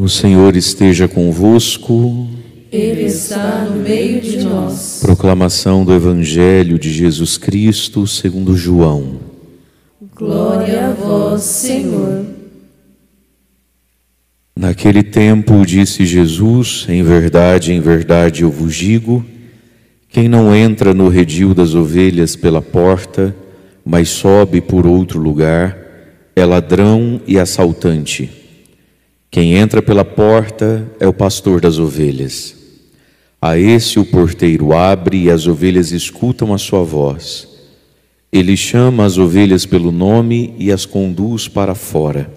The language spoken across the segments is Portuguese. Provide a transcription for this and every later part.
O Senhor esteja convosco. Ele está no meio de nós. Proclamação do Evangelho de Jesus Cristo segundo João. Glória a vós, Senhor. Naquele tempo disse Jesus: em verdade eu vos digo, quem não entra no redil das ovelhas pela porta, mas sobe por outro lugar, é ladrão e assaltante. Quem entra pela porta é o pastor das ovelhas. A esse o porteiro abre e as ovelhas escutam a sua voz. Ele chama as ovelhas pelo nome e as conduz para fora.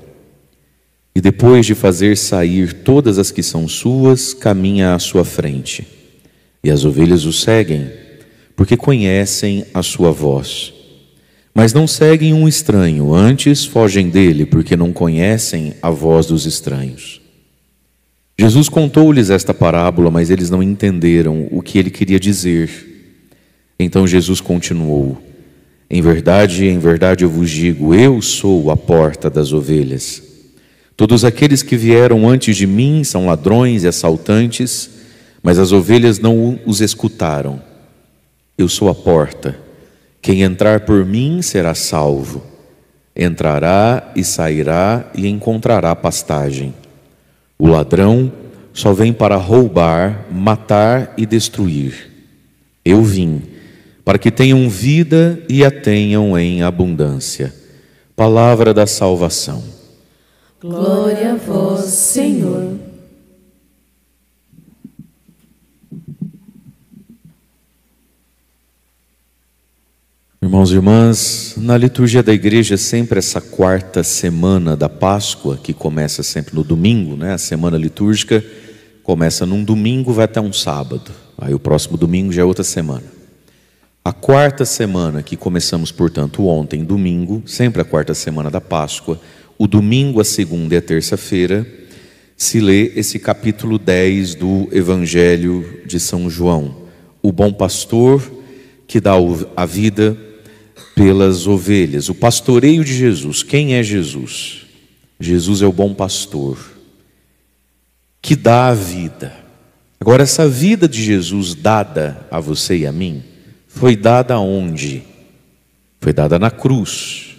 E depois de fazer sair todas as que são suas, caminha à sua frente. E as ovelhas o seguem, porque conhecem a sua voz. Mas não seguem um estranho, antes fogem dele, porque não conhecem a voz dos estranhos. Jesus contou-lhes esta parábola, mas eles não entenderam o que ele queria dizer. Então Jesus continuou: em verdade eu vos digo, eu sou a porta das ovelhas. Todos aqueles que vieram antes de mim são ladrões e assaltantes, mas as ovelhas não os escutaram. Eu sou a porta. Quem entrar por mim será salvo. Entrará e sairá e encontrará pastagem. O ladrão só vem para roubar, matar e destruir. Eu vim para que tenham vida e a tenham em abundância. Palavra da salvação. Glória a vós, Senhor. Irmãos e irmãs, na liturgia da igreja sempre essa quarta semana da Páscoa, que começa sempre no domingo, né? A semana litúrgica começa num domingo, vai até um sábado. Aí o próximo domingo já é outra semana. A quarta semana, que começamos, portanto, ontem, domingo, sempre a quarta semana da Páscoa, o domingo, a segunda e a terça-feira, se lê esse capítulo 10 do Evangelho de São João. O bom pastor que dá a vida pelas ovelhas. O pastoreio de Jesus. Quem é Jesus? Jesus é o bom pastor que dá a vida. Agora, essa vida de Jesus dada a você e a mim, foi dada aonde? Foi dada na cruz.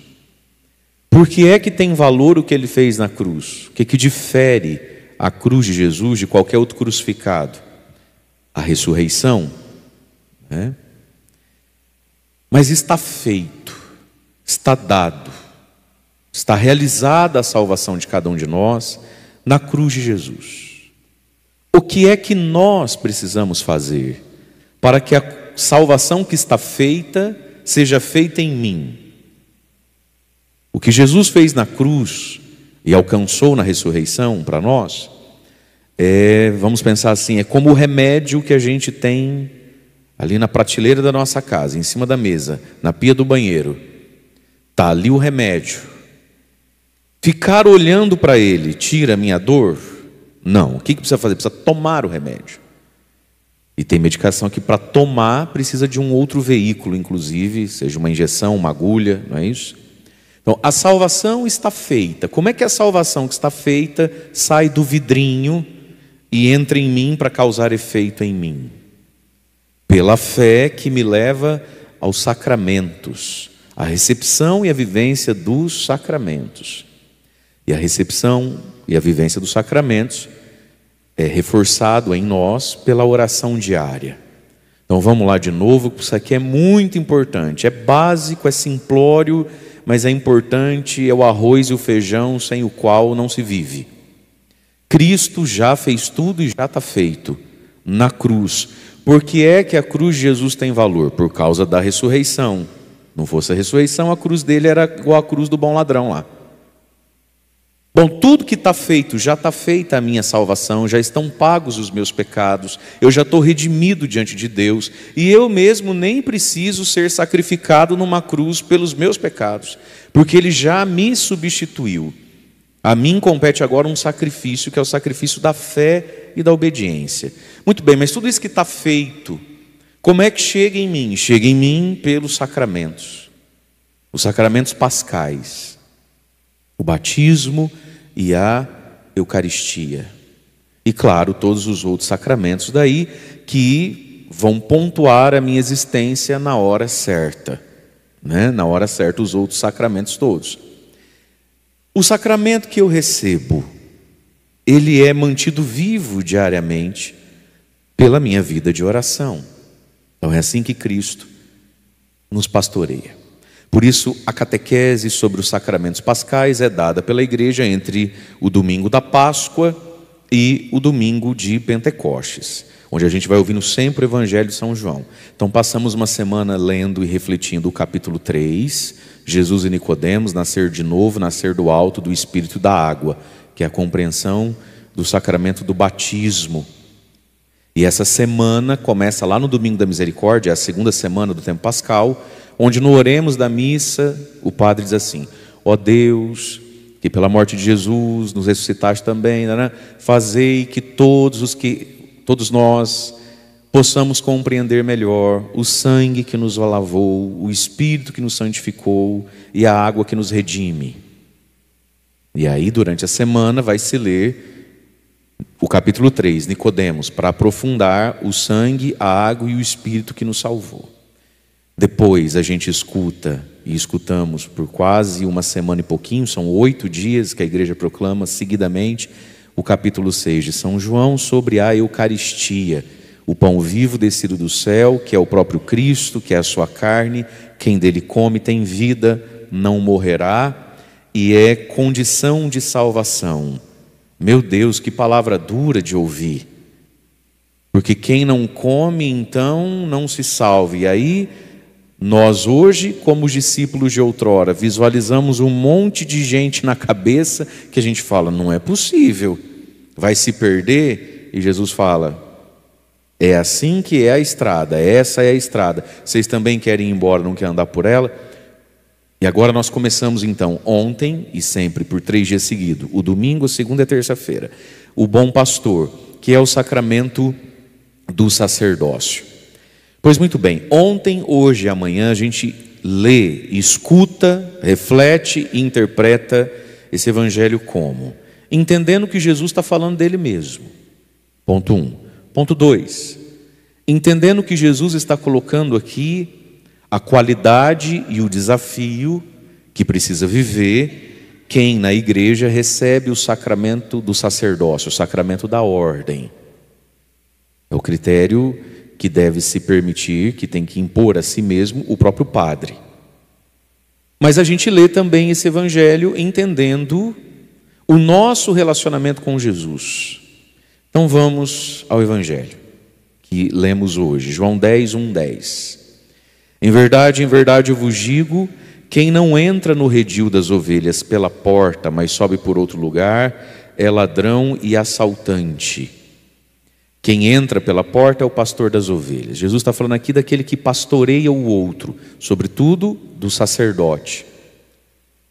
Por que é que tem valor o que ele fez na cruz? O que difere a cruz de Jesus de qualquer outro crucificado? A ressurreição, né? Mas está feito, está dado, está realizada a salvação de cada um de nós na cruz de Jesus. O que é que nós precisamos fazer para que a salvação que está feita seja feita em mim? O que Jesus fez na cruz e alcançou na ressurreição para nós, vamos pensar assim, é como o remédio que a gente tem ali na prateleira da nossa casa, em cima da mesa, na pia do banheiro. Está ali o remédio. Ficar olhando para ele tira a minha dor? Não. O que precisa fazer? Precisa tomar o remédio. E tem medicação que para tomar precisa de um outro veículo, inclusive, seja uma injeção, uma agulha, não é isso? Então, a salvação está feita. Como é que a salvação que está feita sai do vidrinho e entra em mim para causar efeito em mim? Pela fé que me leva aos sacramentos, a recepção e a vivência dos sacramentos. E a recepção e a vivência dos sacramentos é reforçado em nós pela oração diária. Então vamos lá de novo, isso aqui é muito importante, é básico, é simplório, mas é importante, é o arroz e o feijão sem o qual não se vive. Cristo já fez tudo e já está feito na cruz. Por que é que a cruz de Jesus tem valor? Por causa da ressurreição. Não fosse a ressurreição, a cruz dele era igual a cruz do bom ladrão lá. Bom, tudo que está feito, já está feita a minha salvação, já estão pagos os meus pecados, eu já estou redimido diante de Deus, e eu mesmo nem preciso ser sacrificado numa cruz pelos meus pecados, porque Ele já me substituiu. A mim compete agora um sacrifício, que é o sacrifício da fé e da obediência. Muito bem, mas tudo isso que está feito, como é que chega em mim? Chega em mim pelos sacramentos, os sacramentos pascais, o batismo e a Eucaristia. E claro, todos os outros sacramentos daí que vão pontuar a minha existência na hora certa, né? Na hora certa, os outros sacramentos todos. O sacramento que eu recebo, ele é mantido vivo diariamente pela minha vida de oração. Então é assim que Cristo nos pastoreia. Por isso, a catequese sobre os sacramentos pascais é dada pela igreja entre o domingo da Páscoa e o domingo de Pentecostes, onde a gente vai ouvindo sempre o Evangelho de São João. Então passamos uma semana lendo e refletindo o capítulo 3, Jesus e Nicodemos, nascer de novo, nascer do alto, do Espírito e da água, que é a compreensão do sacramento do batismo. E essa semana começa lá no domingo da misericórdia, a segunda semana do tempo pascal, onde no oremos da missa, o padre diz assim: ó Deus, que pela morte de Jesus nos ressuscitaste também, né? Fazei que todos nós possamos compreender melhor o sangue que nos lavou, o Espírito que nos santificou e a água que nos redime. E aí durante a semana vai se ler o capítulo 3, Nicodemos, para aprofundar o sangue, a água e o Espírito que nos salvou. Depois a gente escuta e escutamos por quase uma semana e pouquinho, são 8 dias que a igreja proclama seguidamente o capítulo 6 de São João sobre a Eucaristia, o pão vivo descido do céu, que é o próprio Cristo, que é a sua carne, quem dele come tem vida, não morrerá, e é condição de salvação. Meu Deus, que palavra dura de ouvir, porque quem não come então não se salve. E aí nós hoje, como os discípulos de outrora, visualizamos um monte de gente na cabeça que a gente fala, não é possível, vai se perder. E Jesus fala, é assim que é a estrada, essa é a estrada, vocês também querem ir embora, não querem andar por ela? E agora nós começamos então, ontem e sempre por 3 dias seguidos, o domingo, segunda e terça-feira, o bom pastor, que é o sacramento do sacerdócio. Pois muito bem, ontem, hoje e amanhã a gente lê, escuta, reflete e interpreta esse evangelho como? Entendendo que Jesus está falando dele mesmo. Ponto 1. Ponto 2. Entendendo que Jesus está colocando aqui a qualidade e o desafio que precisa viver quem na igreja recebe o sacramento do sacerdócio, o sacramento da ordem. É o critério que deve se permitir, que tem que impor a si mesmo o próprio padre. Mas a gente lê também esse evangelho entendendo o nosso relacionamento com Jesus. Então vamos ao evangelho que lemos hoje, João 10, 1, 10. Em verdade eu vos digo, quem não entra no redil das ovelhas pela porta, mas sobe por outro lugar, é ladrão e assaltante. Quem entra pela porta é o pastor das ovelhas. Jesus está falando aqui daquele que pastoreia o outro, sobretudo do sacerdote.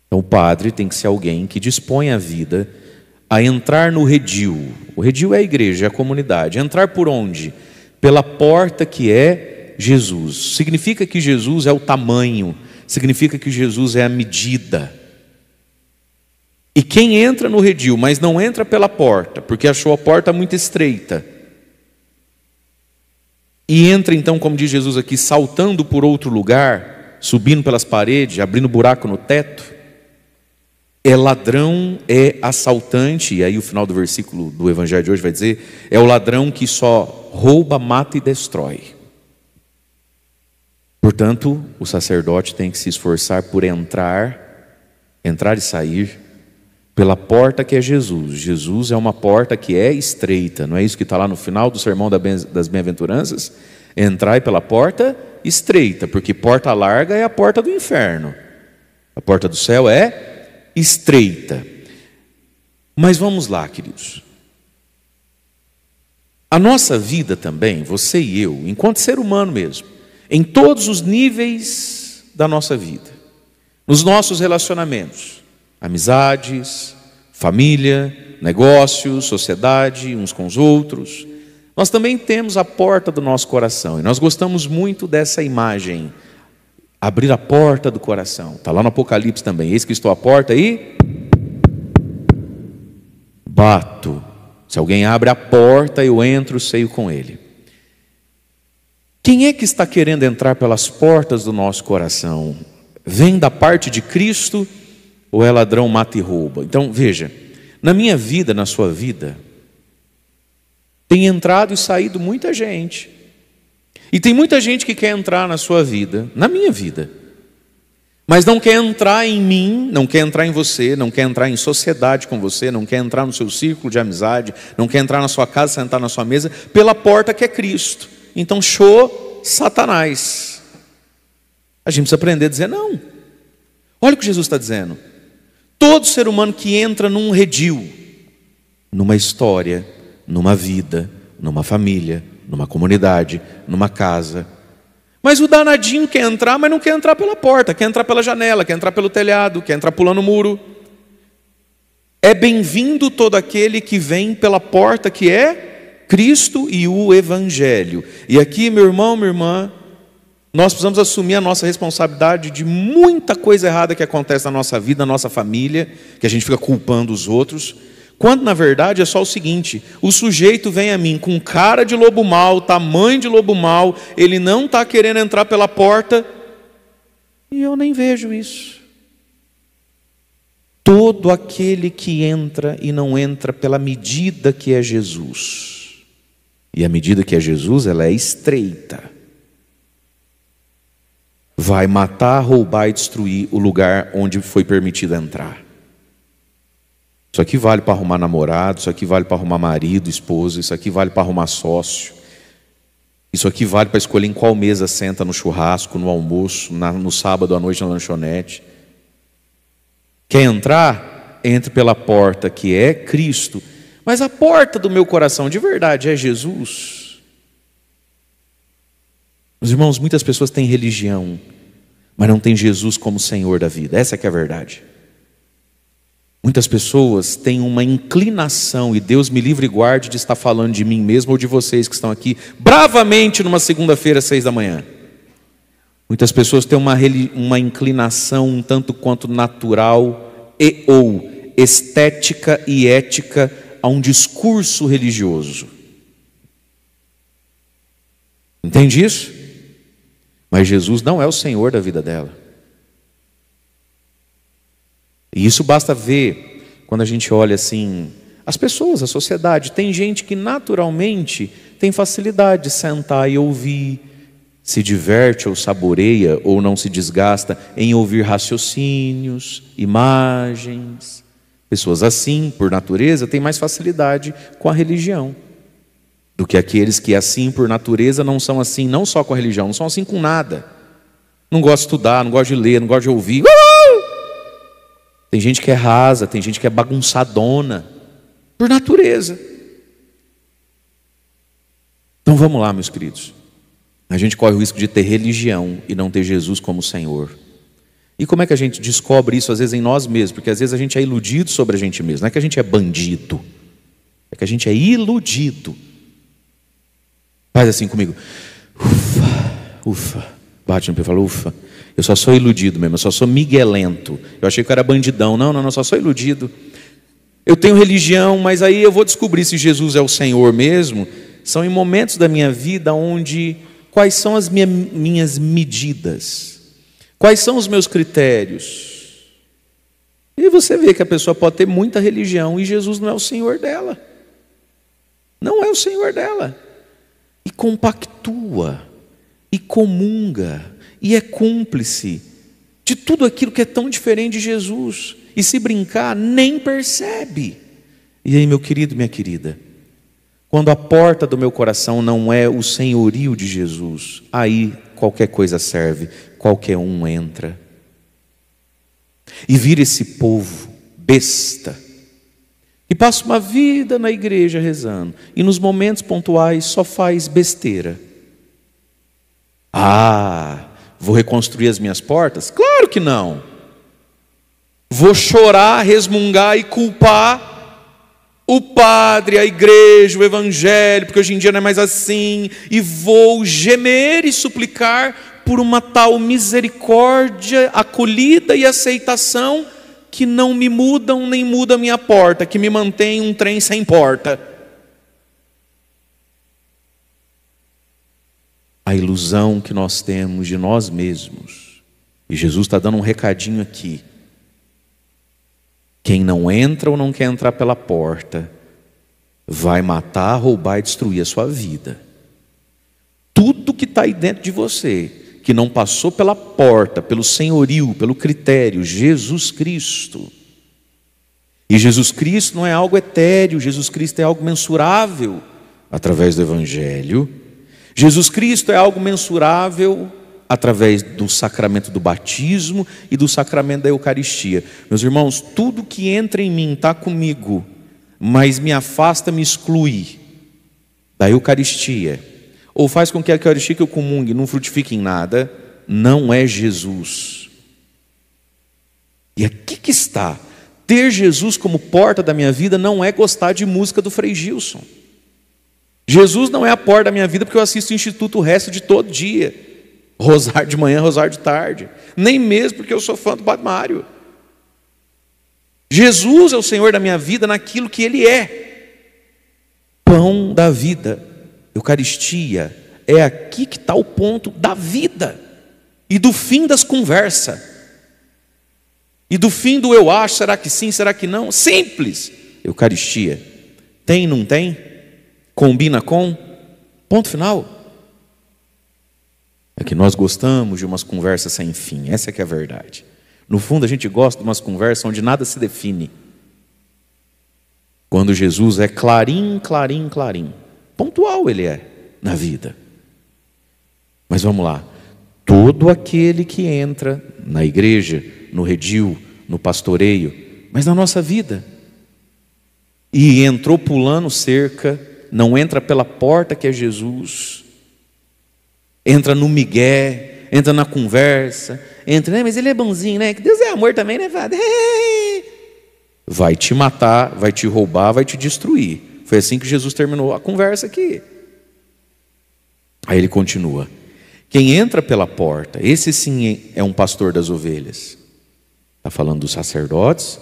Então o padre tem que ser alguém que dispõe a vida a entrar no redil. O redil é a igreja, é a comunidade. Entrar por onde? Pela porta que é Jesus. Significa que Jesus é o tamanho, significa que Jesus é a medida. E quem entra no redil, mas não entra pela porta, porque achou a porta muito estreita, e entra então, como diz Jesus aqui, saltando por outro lugar, subindo pelas paredes, abrindo buraco no teto, é ladrão, é assaltante. E aí o final do versículo do evangelho de hoje vai dizer, é o ladrão que só rouba, mata e destrói. Portanto, o sacerdote tem que se esforçar por entrar e sair pela porta que é Jesus. Jesus é uma porta que é estreita, não é isso que está lá no final do sermão das bem-aventuranças? Entrai pela porta estreita, porque porta larga é a porta do inferno, a porta do céu é estreita. Mas vamos lá, queridos. A nossa vida também, você e eu, enquanto ser humano mesmo, em todos os níveis da nossa vida, nos nossos relacionamentos, amizades, família, negócios, sociedade, uns com os outros, nós também temos a porta do nosso coração, e nós gostamos muito dessa imagem, abrir a porta do coração. Está lá no Apocalipse também, eis que estou à porta e bato. Se alguém abre a porta, eu entro, ceio com ele. Quem é que está querendo entrar pelas portas do nosso coração? Vem da parte de Cristo ou é ladrão, mata e rouba? Então veja, na minha vida, na sua vida, tem entrado e saído muita gente. E tem muita gente que quer entrar na sua vida, na minha vida, mas não quer entrar em mim, não quer entrar em você, não quer entrar em sociedade com você, não quer entrar no seu círculo de amizade, não quer entrar na sua casa, sentar na sua mesa, pela porta que é Cristo. Então, show, Satanás. A gente precisa aprender a dizer não. Olha o que Jesus está dizendo. Todo ser humano que entra num redil, numa história, numa vida, numa família, numa comunidade, numa casa. Mas o danadinho quer entrar, mas não quer entrar pela porta, quer entrar pela janela, quer entrar pelo telhado, quer entrar pulando o muro. É bem-vindo todo aquele que vem pela porta que é Cristo e o Evangelho. E aqui, meu irmão, minha irmã, nós precisamos assumir a nossa responsabilidade de muita coisa errada que acontece na nossa vida, na nossa família, que a gente fica culpando os outros, quando na verdade é só o seguinte: o sujeito vem a mim com cara de lobo mau, tamanho de lobo mau, ele não está querendo entrar pela porta, e eu nem vejo isso. Todo aquele que entra e não entra pela medida que é Jesus, e a medida que é Jesus, ela é estreita, vai matar, roubar e destruir o lugar onde foi permitido entrar. Isso aqui vale para arrumar namorado, isso aqui vale para arrumar marido, esposa, isso aqui vale para arrumar sócio, isso aqui vale para escolher em qual mesa senta no churrasco, no almoço, no sábado à noite na lanchonete. Quer entrar? Entre pela porta que é Cristo. Mas a porta do meu coração de verdade é Jesus. Meus irmãos, muitas pessoas têm religião, mas não têm Jesus como Senhor da vida. Essa é que é a verdade. Muitas pessoas têm uma inclinação, e Deus me livre e guarde de estar falando de mim mesmo ou de vocês que estão aqui bravamente numa segunda-feira às 6 da manhã. Muitas pessoas têm uma inclinação um tanto quanto natural e ou estética e ética a um discurso religioso. Entende isso? Mas Jesus não é o Senhor da vida dela. E isso basta ver quando a gente olha assim, as pessoas, a sociedade. Tem gente que naturalmente tem facilidade de sentar e ouvir, se diverte ou saboreia ou não se desgasta em ouvir raciocínios, imagens. Pessoas assim, por natureza, têm mais facilidade com a religião do que aqueles que assim, por natureza, não são assim, não só com a religião, não são assim com nada. Não gosta de estudar, não gosta de ler, não gosta de ouvir. Tem gente que é rasa, tem gente que é bagunçadona, por natureza. Então vamos lá, meus queridos. A gente corre o risco de ter religião e não ter Jesus como Senhor. E como é que a gente descobre isso às vezes em nós mesmos? Porque às vezes a gente é iludido sobre a gente mesmo. Não é que a gente é bandido, é que a gente é iludido. Faz assim comigo. Ufa, ufa. Bate no pé e fala, ufa. Eu só sou iludido mesmo, eu só sou miguelento. Eu achei que eu era bandidão. Não, eu só sou iludido. Eu tenho religião, mas aí eu vou descobrir se Jesus é o Senhor mesmo. São em momentos da minha vida onde... Quais são as minhas medidas? Quais são os meus critérios? E você vê que a pessoa pode ter muita religião e Jesus não é o Senhor dela. Não é o Senhor dela. E compactua, e comunga, e é cúmplice de tudo aquilo que é tão diferente de Jesus. E se brincar, nem percebe. E aí, meu querido, minha querida, quando a porta do meu coração não é o senhorio de Jesus, aí qualquer coisa serve, qualquer um entra. E vira esse povo besta, que passa uma vida na igreja rezando, e nos momentos pontuais só faz besteira. Vou reconstruir as minhas portas? Claro que não. Vou chorar, resmungar e culpar o padre, a igreja, o evangelho, porque hoje em dia não é mais assim, e vou gemer e suplicar por uma tal misericórdia, acolhida e aceitação, que não me mudam nem muda a minha porta, que me mantém um trem sem porta. a ilusão que nós temos de nós mesmos. E Jesus está dando um recadinho aqui. Quem não entra ou não quer entrar pela porta, vai matar, roubar e destruir a sua vida. Tudo que está aí dentro de você, que não passou pela porta, pelo senhorio, pelo critério, Jesus Cristo. E Jesus Cristo não é algo etéreo, Jesus Cristo é algo mensurável através do Evangelho. Jesus Cristo é algo mensurável através do sacramento do batismo e do sacramento da Eucaristia. Meus irmãos, tudo que entra em mim está comigo, mas me afasta, me exclui da Eucaristia, ou faz com que a Eucaristia que eu comungue não frutifique em nada, não é Jesus. E aqui que está. Ter Jesus como porta da minha vida não é gostar de música do Frei Gilson. Jesus não é a porta da minha vida porque eu assisto o Instituto o resto de todo dia. Rosário de manhã, rosário de tarde. Nem mesmo porque eu sou fã do Padre Mário. Jesus é o Senhor da minha vida naquilo que Ele é. Pão da vida. Eucaristia. É aqui que está o ponto da vida. E do fim das conversas. E do fim do eu acho, será que sim, será que não? Simples. Eucaristia. Tem, não tem? Combina com? Ponto final. É que nós gostamos de umas conversas sem fim. Essa é que é a verdade. No fundo a gente gosta de umas conversas onde nada se define. Quando Jesus é clarim, clarim, clarim. Pontual Ele é na vida. Mas vamos lá. Todo aquele que entra na igreja, no redil, no pastoreio, mas na nossa vida, e entrou pulando cerca, não entra pela porta que é Jesus, entra no migué, entra na conversa, entra, né? Mas Ele é bonzinho, né? Que Deus é amor também, né, Padre? Vai te matar, vai te roubar, vai te destruir. Foi assim que Jesus terminou a conversa aqui. Aí Ele continua. Quem entra pela porta, esse sim é um pastor das ovelhas. Está falando dos sacerdotes,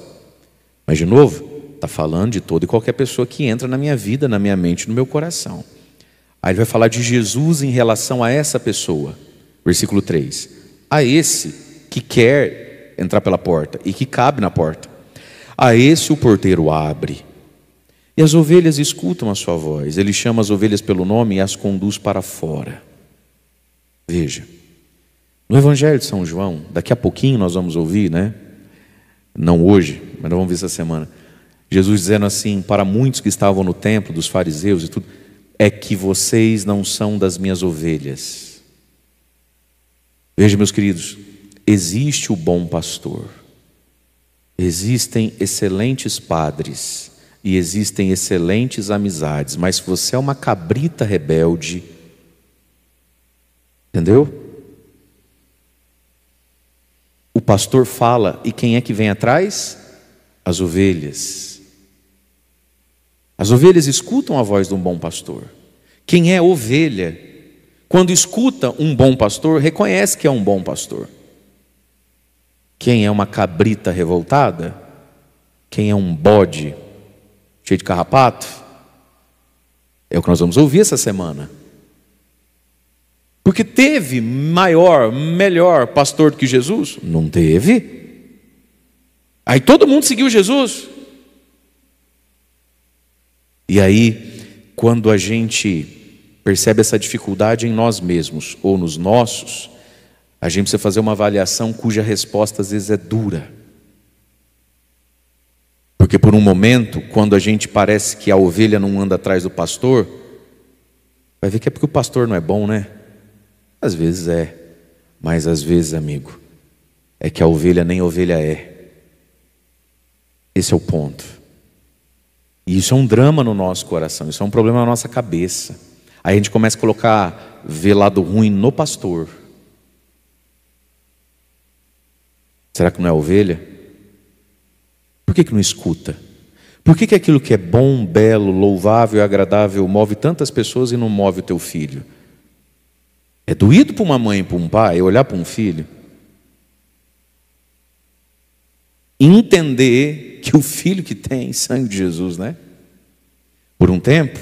mas de novo, está falando de toda e qualquer pessoa que entra na minha vida, na minha mente, no meu coração. Aí ele vai falar de Jesus em relação a essa pessoa. Versículo 3. A esse que quer entrar pela porta e que cabe na porta, a esse o porteiro abre. E as ovelhas escutam a sua voz. Ele chama as ovelhas pelo nome e as conduz para fora. Veja, no Evangelho de São João, daqui a pouquinho nós vamos ouvir, né? Não hoje, mas nós vamos ver essa semana. Jesus dizendo assim, para muitos que estavam no templo, dos fariseus e tudo, é que vocês não são das minhas ovelhas. Veja, meus queridos, existe o bom pastor, existem excelentes padres e existem excelentes amizades, mas se você é uma cabrita rebelde, entendeu? O pastor fala, e quem é que vem atrás? As ovelhas. As ovelhas escutam a voz de um bom pastor. Quem é ovelha, quando escuta um bom pastor, reconhece que é um bom pastor. Quem é uma cabrita revoltada, quem é um bode cheio de carrapato, é o que nós vamos ouvir essa semana. Porque teve maior, melhor pastor do que Jesus? Não teve. Aí todo mundo seguiu Jesus. E aí, quando a gente percebe essa dificuldade em nós mesmos ou nos nossos, a gente precisa fazer uma avaliação cuja resposta às vezes é dura. Porque por um momento, quando a gente parece que a ovelha não anda atrás do pastor, vai ver que é porque o pastor não é bom, né? Às vezes é, mas às vezes, amigo, é que a ovelha nem ovelha é. Esse é o ponto. E isso é um drama no nosso coração, isso é um problema na nossa cabeça. Aí a gente começa a colocar, ver lado ruim no pastor. Será que não é ovelha? Por que não escuta? Por que aquilo que é bom, belo, louvável e agradável move tantas pessoas e não move o teu filho? É doído para uma mãe e para um pai olhar para um filho e entender que o filho que tem sangue de Jesus, né? Por um tempo,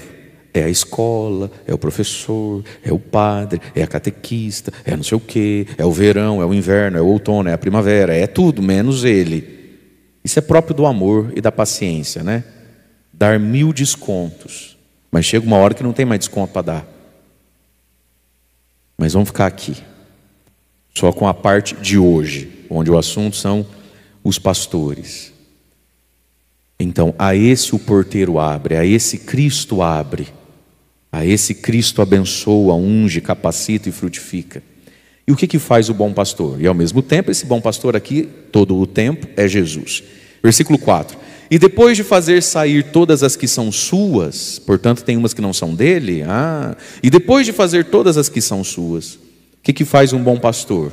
É a escola, é o professor, é o padre, é a catequista, é não sei o quê, é o verão, é o inverno, é o outono, é a primavera, é tudo menos ele. Isso é próprio do amor e da paciência, né? Dar 1000 descontos, mas chega uma hora que não tem mais desconto para dar. Mas vamos ficar aqui, só com a parte de hoje, onde o assunto são os pastores. Então, a esse o porteiro abre, a esse Cristo abre, a esse Cristo abençoa, unge, capacita e frutifica. E o que faz o bom pastor? E ao mesmo tempo, esse bom pastor aqui, todo o tempo, é Jesus. Versículo 4. E depois de fazer sair todas as que são suas, portanto tem umas que não são dele, e depois de fazer todas as que são suas, o que faz um bom pastor?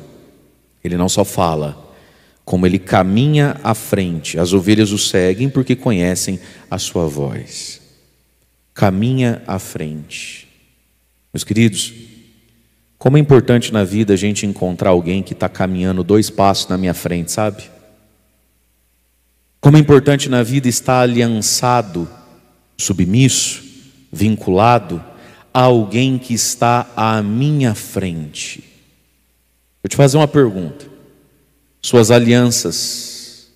Ele não só fala, como ele caminha à frente. As ovelhas o seguem porque conhecem a sua voz. Caminha à frente. Meus queridos, como é importante na vida a gente encontrar alguém que está caminhando 2 passos na minha frente, sabe? Como é importante na vida estar aliançado, submisso, vinculado a alguém que está à minha frente. Vou te fazer uma pergunta. Suas alianças,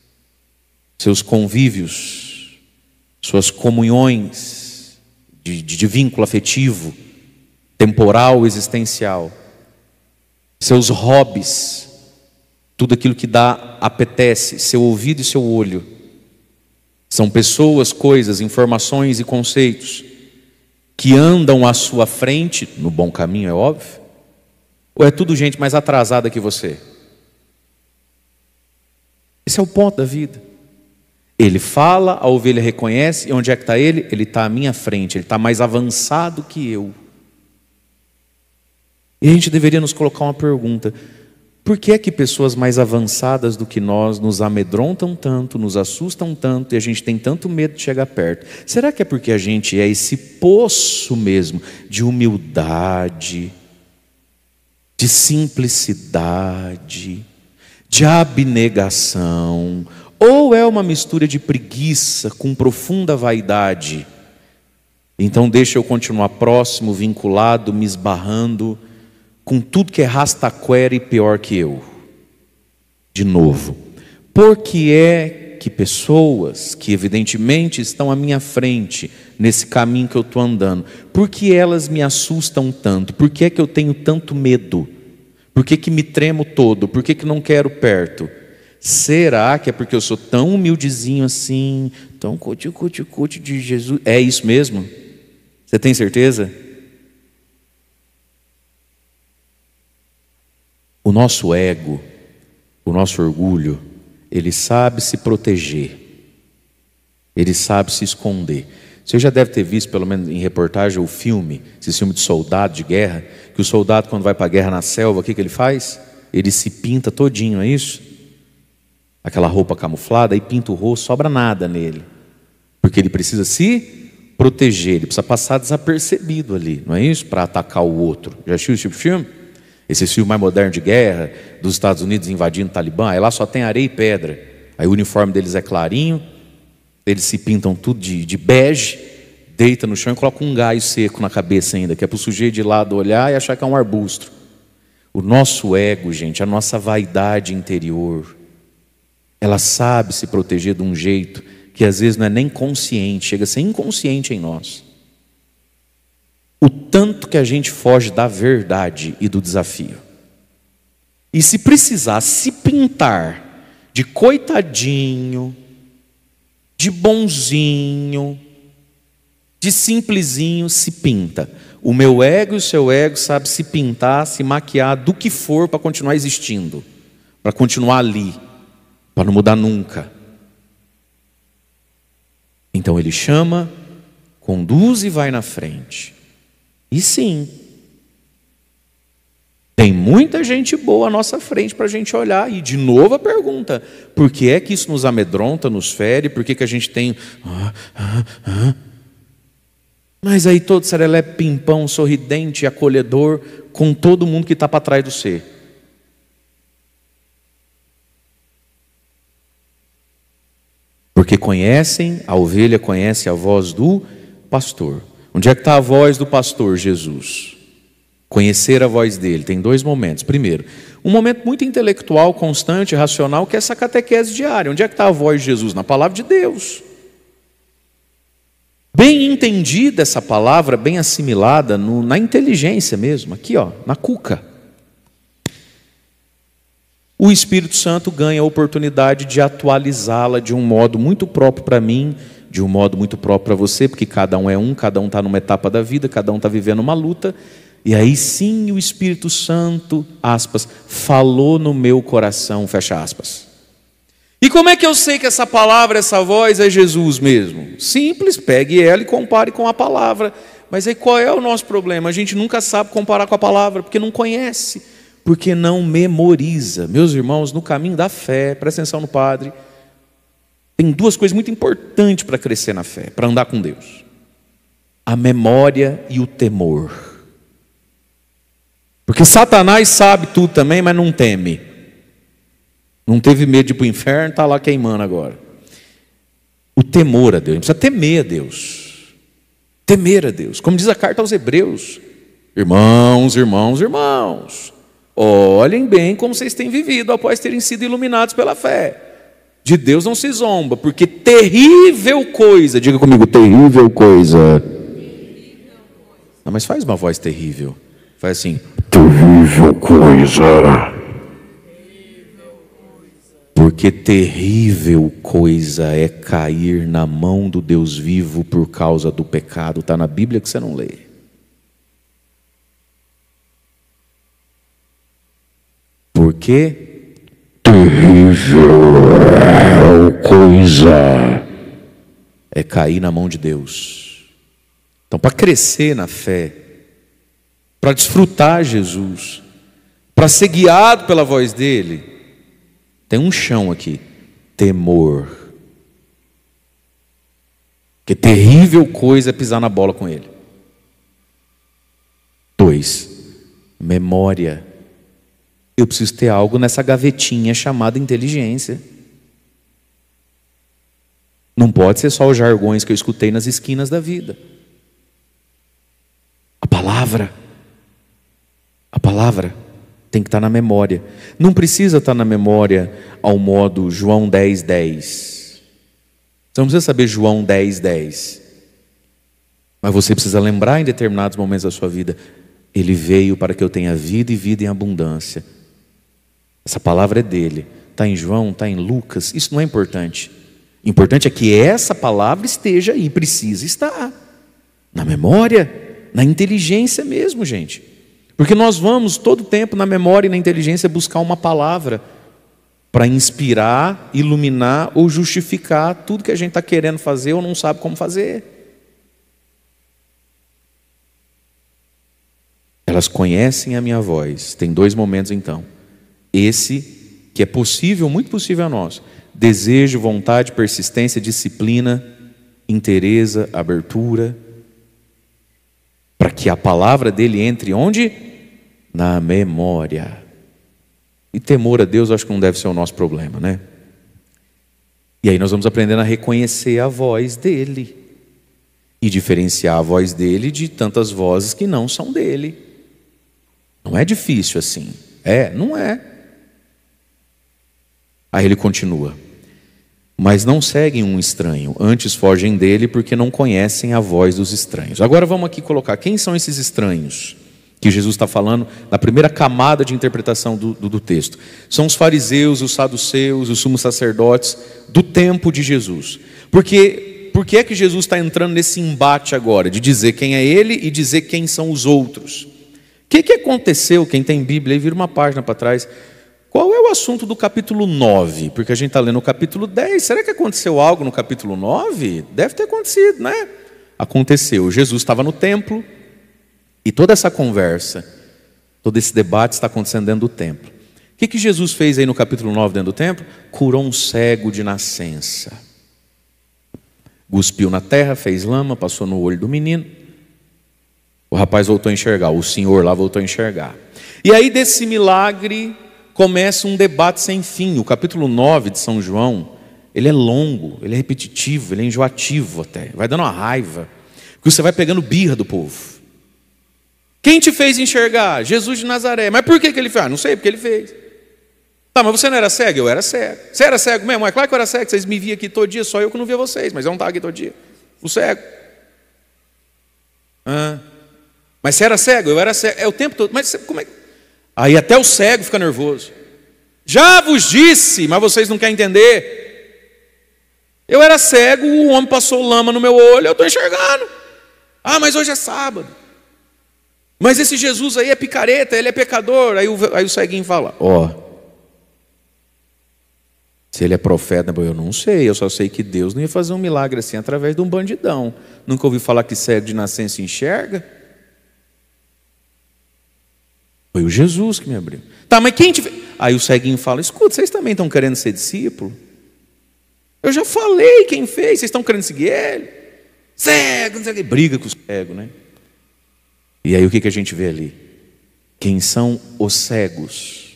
seus convívios, suas comunhões de vínculo afetivo, temporal, existencial, seus hobbies, tudo aquilo que apetece, seu ouvido e seu olho, são pessoas, coisas, informações e conceitos que andam à sua frente, no bom caminho, é óbvio, ou é tudo gente mais atrasada que você? Esse é o ponto da vida. Ele fala, a ovelha reconhece, e onde é que está ele? Ele está à minha frente, ele está mais avançado que eu. E a gente deveria nos colocar uma pergunta: por que é que pessoas mais avançadas do que nós nos amedrontam tanto, nos assustam tanto, e a gente tem tanto medo de chegar perto? Será que é porque a gente é esse poço mesmo de humildade, de simplicidade, de abnegação, ou é uma mistura de preguiça com profunda vaidade? Então deixa eu continuar próximo, vinculado, me esbarrando com tudo que é rastaquera e pior que eu. De novo, por que é que pessoas que evidentemente estão à minha frente nesse caminho que eu estou andando, por que elas me assustam tanto? Por que é que eu tenho tanto medo? Por que me tremo todo? Por que não quero perto? Será que é porque eu sou tão humildezinho assim, tão cuti de Jesus? É isso mesmo? Você tem certeza? O nosso ego, o nosso orgulho, ele sabe se proteger, ele sabe se esconder. Você já deve ter visto, pelo menos em reportagem, o filme, esse filme de soldado de guerra, que o soldado, quando vai para a guerra na selva, o que ele faz? Ele se pinta todinho, não é isso? Aquela roupa camuflada, aí pinta o rosto, sobra nada nele, porque ele precisa se proteger, ele precisa passar desapercebido ali, não é isso? Para atacar o outro. Já assistiu esse tipo de filme? Esse filme mais moderno de guerra, dos Estados Unidos invadindo o Talibã, aí lá só tem areia e pedra, aí o uniforme deles é clarinho, eles se pintam tudo de bege, deita no chão e coloca um galho seco na cabeça ainda, que é para o sujeito de lado olhar e achar que é um arbusto. O nosso ego, gente, a nossa vaidade interior, ela sabe se proteger de um jeito que às vezes não é nem consciente, chega a ser inconsciente em nós. O tanto que a gente foge da verdade e do desafio. E se precisar se pintar de coitadinho, de bonzinho, de simplesinho, se pinta. O meu ego e o seu ego sabe se pintar, se maquiar do que for para continuar existindo, para continuar ali, para não mudar nunca. Então ele chama, conduz e vai na frente. E sim, tem muita gente boa à nossa frente para a gente olhar. E de novo a pergunta: por que é que isso nos amedronta, nos fere? Por que a gente tem... Mas aí todo serelepe, pimpão, sorridente, acolhedor, com todo mundo que está para trás do ser. Porque conhecem, a ovelha conhece a voz do pastor. Onde é que está a voz do pastor Jesus? Conhecer a voz dele. Tem dois momentos. Primeiro, um momento muito intelectual, constante, racional, que é essa catequese diária. Onde é que está a voz de Jesus? Na palavra de Deus. Bem entendida essa palavra, bem assimilada na inteligência mesmo, aqui ó, na cuca. O Espírito Santo ganha a oportunidade de atualizá-la de um modo muito próprio para mim, de um modo muito próprio para você, porque cada um é um, cada um está numa etapa da vida, cada um está vivendo uma luta. E aí sim o Espírito Santo, aspas, falou no meu coração, fecha aspas. E como é que eu sei que essa palavra, essa voz é Jesus mesmo? Simples, pegue ela e compare com a palavra. Mas aí qual é o nosso problema? A gente nunca sabe comparar com a palavra, porque não conhece, porque não memoriza. Meus irmãos, no caminho da fé, presta atenção no Padre, tem duas coisas muito importantes para crescer na fé, para andar com Deus: a memória e o temor. Porque Satanás sabe tudo também, mas não teme. Não teve medo de ir para o inferno, está lá queimando agora. O temor a Deus, a gente precisa temer a Deus. Temer a Deus, como diz a carta aos Hebreus: irmãos, irmãos, irmãos, olhem bem como vocês têm vivido após terem sido iluminados pela fé. De Deus não se zomba, porque terrível coisa, diga comigo, terrível coisa. Não, mas faz uma voz terrível, faz assim, terrível coisa. Porque terrível coisa é cair na mão do Deus vivo por causa do pecado. Está na Bíblia que você não lê. Porque terrível coisa é cair na mão de Deus. Então, para crescer na fé, para desfrutar Jesus, para ser guiado pela voz dele, tem um chão aqui: temor. Que terrível coisa é pisar na bola com ele. 2, memória. Eu preciso ter algo nessa gavetinha chamada inteligência. Não pode ser só os jargões que eu escutei nas esquinas da vida. A palavra tem que estar na memória. Não precisa estar na memória ao modo João 10:10. Você não precisa saber João 10:10. Mas você precisa lembrar em determinados momentos da sua vida: Ele veio para que eu tenha vida e vida em abundância. Essa palavra é dele. Está em João, está em Lucas. Isso não é importante. Importante é que essa palavra esteja aí. Precisa estar na memória, na inteligência mesmo, gente. Porque nós vamos todo tempo na memória e na inteligência buscar uma palavra para inspirar, iluminar ou justificar tudo que a gente está querendo fazer ou não sabe como fazer. Elas conhecem a minha voz. Tem 2 momentos então. Esse que é possível, muito possível a nós: desejo, vontade, persistência, disciplina, interesse, abertura, para que a palavra dele entre onde? Na memória. E temor a Deus, acho que não deve ser o nosso problema, né? E aí nós vamos aprendendo a reconhecer a voz dele e diferenciar a voz dele de tantas vozes que não são dele. Não é difícil assim. Não é. Aí ele continua: mas não seguem um estranho, antes fogem dele, porque não conhecem a voz dos estranhos. Agora vamos aqui colocar: quem são esses estranhos que Jesus está falando na primeira camada de interpretação do texto? São os fariseus, os saduceus, os sumos sacerdotes do tempo de Jesus. Por que é que Jesus está entrando nesse embate agora, de dizer quem é ele e dizer quem são os outros? O que aconteceu? Quem tem Bíblia aí, vira uma página para trás. Qual é o assunto do capítulo 9? Porque a gente está lendo o capítulo 10. Será que aconteceu algo no capítulo 9? Deve ter acontecido, né? Aconteceu. Jesus estava no templo e toda essa conversa, todo esse debate está acontecendo dentro do templo. O que Jesus fez aí no capítulo 9 dentro do templo? Curou um cego de nascença. Cuspiu na terra, fez lama, passou no olho do menino. O rapaz voltou a enxergar, o senhor lá voltou a enxergar. E aí desse milagre começa um debate sem fim. O capítulo 9 de São João, ele é longo, ele é repetitivo, ele é enjoativo até, vai dando uma raiva. que você vai pegando birra do povo. Quem te fez enxergar? Jesus de Nazaré. Mas por que ele fez? Não sei, porque ele fez. Tá, mas você não era cego? Eu era cego. Você era cego mesmo? É claro que eu era cego, vocês me viam aqui todo dia, só eu que não via vocês, mas eu não estava aqui todo dia. O cego. Mas você era cego? Eu era cego. É o tempo todo. Mas como é? Aí até o cego fica nervoso. Já vos disse, mas vocês não querem entender. Eu era cego, o homem passou lama no meu olho, eu estou enxergando. Mas hoje é sábado. Mas esse Jesus aí é picareta, ele é pecador. Aí o ceguinho fala, se ele é profeta, eu não sei, eu só sei que Deus não ia fazer um milagre assim através de um bandidão. Nunca ouvi falar que cego de nascença enxerga. Foi o Jesus que me abriu. Tá, mas quem te fez? Aí o ceguinho fala, escuta, vocês também estão querendo ser discípulo? Eu já falei quem fez, vocês estão querendo seguir ele? Cego, não sei o que, briga com o cego, né? E aí o que a gente vê ali? Quem são os cegos?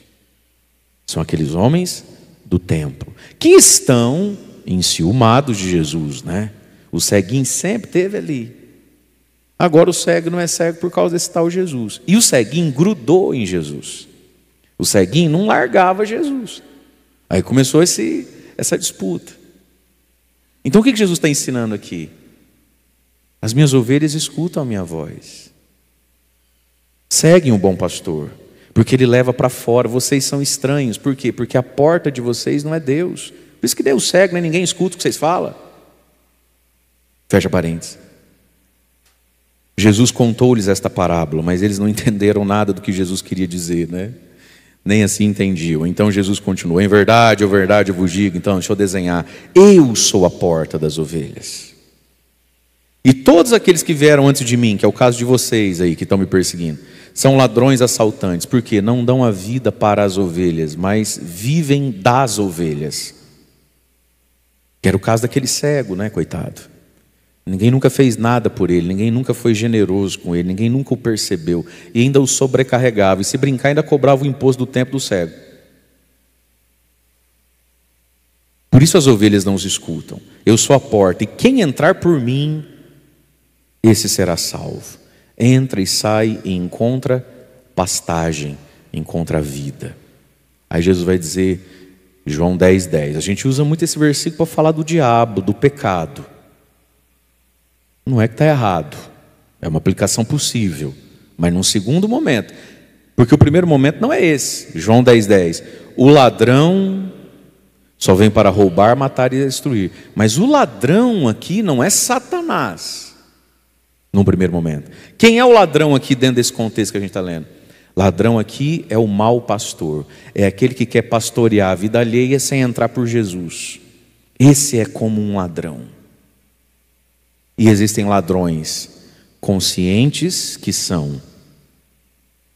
São aqueles homens do templo, que estão enciumados de Jesus, né? O ceguinho sempre esteve ali. Agora o cego não é cego por causa desse tal Jesus. E o ceguinho grudou em Jesus. O ceguinho não largava Jesus. Aí começou essa disputa. Então o que Jesus está ensinando aqui? As minhas ovelhas escutam a minha voz. Seguem o bom pastor, porque ele leva para fora. Vocês são estranhos. Por quê? Porque a porta de vocês não é Deus. Por isso que Deus cego, né? Ninguém escuta o que vocês falam. Fecha parênteses. Jesus contou-lhes esta parábola, mas eles não entenderam nada do que Jesus queria dizer, né? Nem assim entendiam. Então Jesus continuou, em verdade eu vos digo. Então deixa eu desenhar, eu sou a porta das ovelhas. E todos aqueles que vieram antes de mim, que é o caso de vocês aí que estão me perseguindo, são ladrões assaltantes, porque não dão a vida para as ovelhas, mas vivem das ovelhas. Que era o caso daquele cego, né, coitado. Ninguém nunca fez nada por ele, ninguém nunca foi generoso com ele, ninguém nunca o percebeu. E ainda o sobrecarregava, e se brincar ainda cobrava o imposto do tempo do cego. Por isso as ovelhas não os escutam. Eu sou a porta, e quem entrar por mim, esse será salvo. Entra e sai e encontra pastagem, encontra vida. Aí Jesus vai dizer, João 10:10. A gente usa muito esse versículo para falar do diabo, do pecado. Não é que está errado, é uma aplicação possível, mas num segundo momento, porque o primeiro momento não é esse. João 10:10. O ladrão só vem para roubar, matar e destruir. Mas o ladrão aqui não é Satanás, num primeiro momento. Quem é o ladrão aqui dentro desse contexto que a gente está lendo? Ladrão aqui é o mau pastor, é aquele que quer pastorear a vida alheia sem entrar por Jesus. Esse é como um ladrão. E existem ladrões conscientes que são.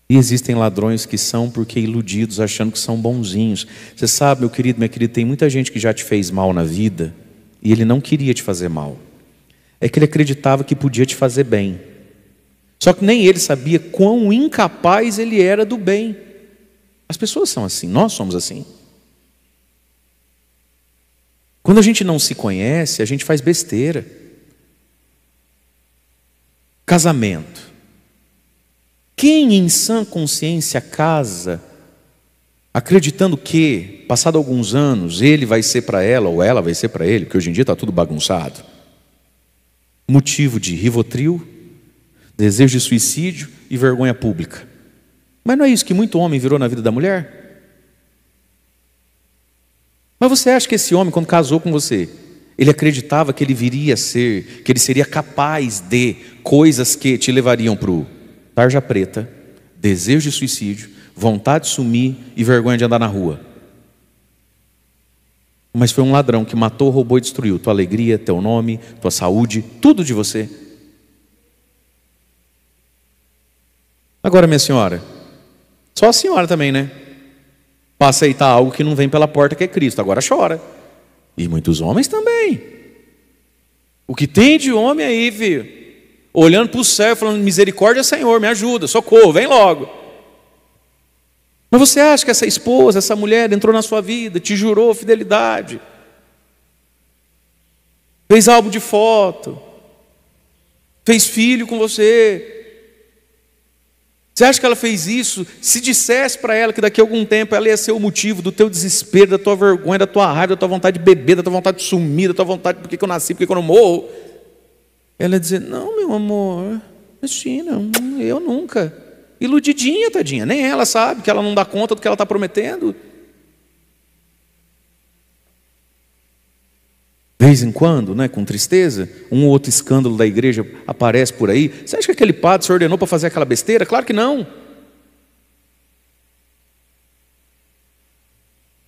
E existem ladrões que são porque iludidos, achando que são bonzinhos. Você sabe, meu querido, minha querida, tem muita gente que já te fez mal na vida e ele não queria te fazer mal. É que ele acreditava que podia te fazer bem. Só que nem ele sabia quão incapaz ele era do bem. As pessoas são assim, nós somos assim. Quando a gente não se conhece, a gente faz besteira. Casamento. Quem em sã consciência casa, acreditando que, passado alguns anos, ele vai ser para ela ou ela vai ser para ele, porque hoje em dia está tudo bagunçado, motivo de Rivotril, desejo de suicídio e vergonha pública. Mas não é isso que muito homem virou na vida da mulher? Mas você acha que esse homem, quando casou com você, ele acreditava que ele viria a ser, que ele seria capaz de coisas que te levariam para o tarja preta, desejo de suicídio, vontade de sumir e vergonha de andar na rua? Mas foi um ladrão que matou, roubou e destruiu tua alegria, teu nome, tua saúde, tudo de você. Agora, minha senhora, só a senhora também, né? Para aceitar algo que não vem pela porta, que é Cristo, agora chora. E muitos homens também. O que tem de homem aí, filho, olhando para o céu, falando, misericórdia, Senhor, me ajuda, socorro, vem logo. Mas você acha que essa esposa, essa mulher entrou na sua vida, te jurou fidelidade, fez álbum de foto, fez filho com você. Você acha que ela fez isso? Se dissesse para ela que daqui a algum tempo ela ia ser o motivo do teu desespero, da tua vergonha, da tua raiva, da tua vontade de beber, da tua vontade de sumir, da tua vontade de por que eu nasci, por que eu não morro, ela ia dizer: não, meu amor, imagina, eu nunca. Iludidinha, tadinha, nem ela sabe que ela não dá conta do que ela está prometendo. De vez em quando, né, com tristeza, um ou outro escândalo da igreja aparece por aí. Você acha que aquele padre se ordenou para fazer aquela besteira? Claro que não.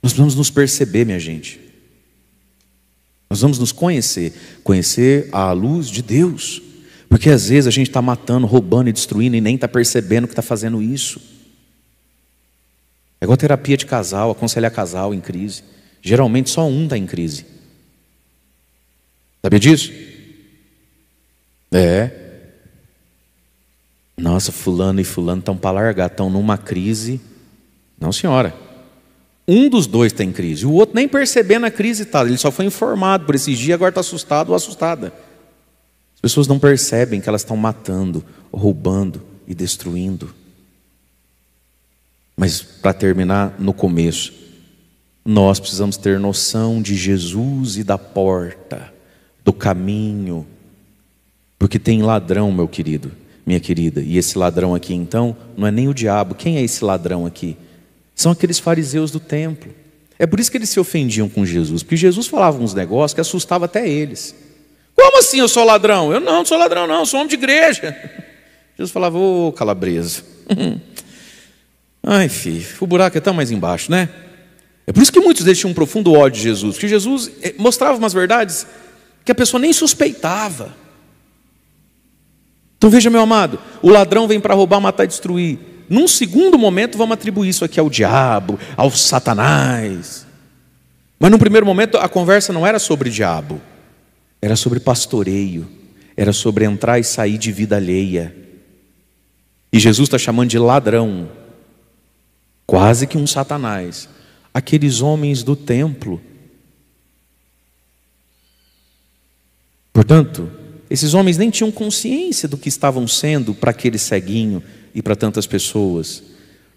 Nós vamos nos perceber, minha gente. Nós vamos nos conhecer à luz de Deus. Porque às vezes a gente está matando, roubando e destruindo e nem está percebendo que está fazendo isso. É igual terapia de casal, aconselhar casal em crise. Geralmente só um está em crise. Sabia disso? Nossa, fulano e fulano estão para largar, estão numa crise. Não, senhora. Um dos dois está em crise, o outro nem percebendo a crise está. Ele só foi informado por esses dias, agora está assustado ou assustada. As pessoas não percebem que elas estão matando, roubando e destruindo. Mas para terminar no começo, nós precisamos ter noção de Jesus e da porta, do caminho, porque tem ladrão, meu querido, minha querida, e esse ladrão aqui então não é nem o diabo. Quem é esse ladrão aqui? São aqueles fariseus do templo. É por isso que eles se ofendiam com Jesus, porque Jesus falava uns negócios que assustavam até eles. Como assim eu sou ladrão? Eu não sou ladrão não, sou homem de igreja. Jesus falava: ô calabresa, ai filho, o buraco é tão mais embaixo, né? É por isso que muitos deles tinham um profundo ódio de Jesus, porque Jesus mostrava umas verdades que a pessoa nem suspeitava. Então veja, meu amado, o ladrão vem para roubar, matar e destruir. Num segundo momento vamos atribuir isso aqui ao diabo, ao Satanás. Mas num primeiro momento a conversa não era sobre diabo, era sobre pastoreio, era sobre entrar e sair de vida alheia. E Jesus está chamando de ladrão, quase que um Satanás, aqueles homens do templo. Portanto, esses homens nem tinham consciência do que estavam sendo para aquele ceguinho e para tantas pessoas,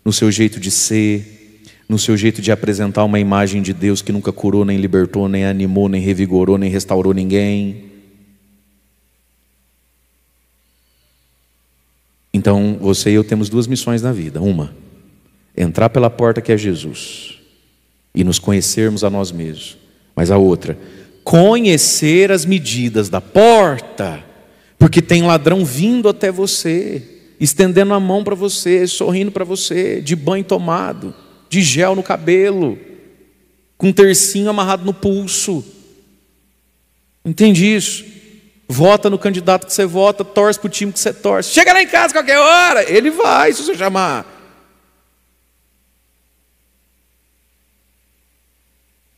no seu jeito de ser, no seu jeito de apresentar uma imagem de Deus que nunca curou, nem libertou, nem animou, nem revigorou, nem restaurou ninguém. Então, você e eu temos duas missões na vida. Uma, entrar pela porta que é Jesus e nos conhecermos a nós mesmos. Mas a outra, conhecer as medidas da porta, porque tem ladrão vindo até você, estendendo a mão para você, sorrindo para você, de banho tomado, de gel no cabelo, com um tercinho amarrado no pulso. Entende isso? Vota no candidato que você vota, torce para o time que você torce. Chega lá em casa qualquer hora, ele vai, se você chamar.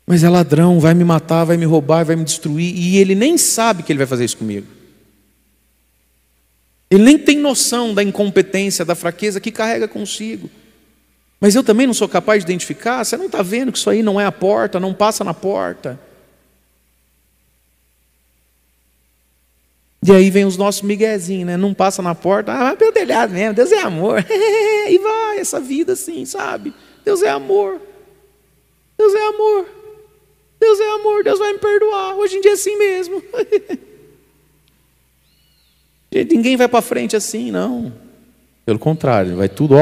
Mas é ladrão, vai me matar, vai me roubar, vai me destruir. E ele nem sabe que ele vai fazer isso comigo. Ele nem tem noção da incompetência, da fraqueza que carrega consigo. Mas eu também não sou capaz de identificar. Você não está vendo que isso aí não é a porta, não passa na porta. E aí vem os nossos miguezinhos, né? Não passa na porta, vai pelo telhado mesmo, Deus é amor. E vai, essa vida assim, sabe? Deus é amor. Deus é amor. Deus é amor, Deus vai me perdoar. Hoje em dia é assim mesmo. Ninguém vai para frente assim, não. Pelo contrário, vai tudo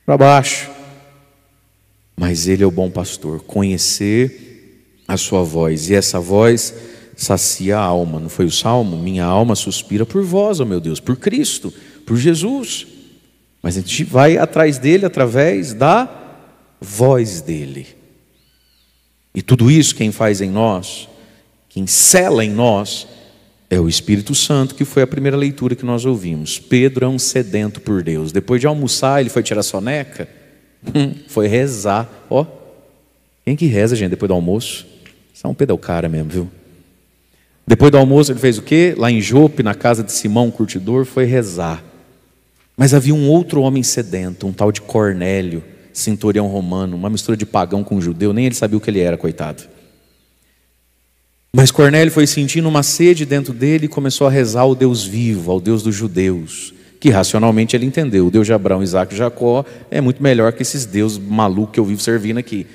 para baixo. Mas Ele é o bom pastor. Conhecer a sua voz. E essa voz sacia a alma. Não foi o Salmo? Minha alma suspira por vós, ó meu Deus, por Cristo, por Jesus. Mas a gente vai atrás dele através da voz dele. E tudo isso quem faz em nós, quem sela em nós, é o Espírito Santo, que foi a primeira leitura que nós ouvimos. Pedro é um sedento por Deus. Depois de almoçar, ele foi tirar soneca, foi rezar. Ó, quem que reza, gente, depois do almoço? São Pedro é o cara mesmo, viu? Depois do almoço ele fez o quê? Lá em Jope, na casa de Simão, curtidor, foi rezar. Mas havia um outro homem sedento, um tal de Cornélio, centurião romano, uma mistura de pagão com judeu, nem ele sabia o que ele era, coitado. Mas Cornélio foi sentindo uma sede dentro dele e começou a rezar ao Deus vivo, ao Deus dos judeus, que racionalmente ele entendeu: o Deus de Abraão, Isaac e Jacó é muito melhor que esses deuses malucos que eu vivo servindo aqui.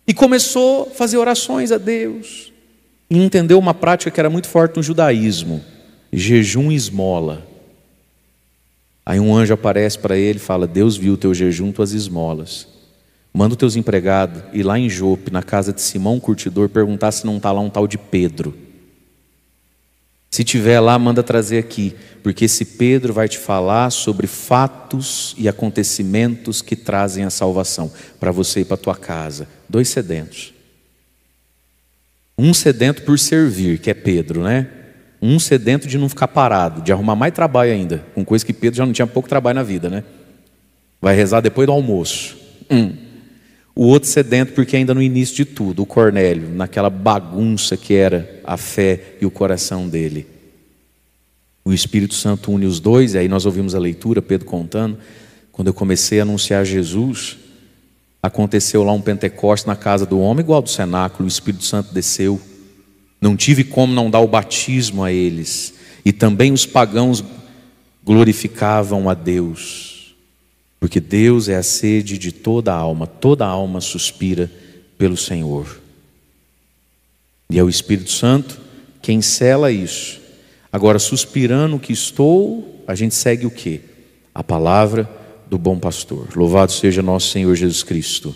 E começou a fazer orações a Deus, e entendeu uma prática que era muito forte no judaísmo: jejum e esmola. Aí um anjo aparece para ele e fala: Deus viu o teu jejum, tuas esmolas. Manda os teus empregados ir lá em Jope, na casa de Simão, curtidor, perguntar se não está lá um tal de Pedro. Se tiver lá, manda trazer aqui, porque esse Pedro vai te falar sobre fatos e acontecimentos que trazem a salvação para você e para a tua casa. 2 sedentos. Um sedento por servir, que é Pedro, né? Um sedento de não ficar parado, de arrumar mais trabalho ainda, com coisa que Pedro já não tinha pouco trabalho na vida, né? Vai rezar depois do almoço. O outro sedento porque ainda no início de tudo, o Cornélio, naquela bagunça que era a fé e o coração dele. O Espírito Santo une os dois, e aí nós ouvimos a leitura, Pedro contando, quando eu comecei a anunciar Jesus, aconteceu lá um Pentecostes na casa do homem, igual ao do cenáculo, o Espírito Santo desceu. Não tive como não dar o batismo a eles. E também os pagãos glorificavam a Deus. Porque Deus é a sede de toda alma suspira pelo Senhor. E é o Espírito Santo quem sela isso. Agora, suspirando que estou, a gente segue o quê? A palavra do bom pastor. Louvado seja nosso Senhor Jesus Cristo.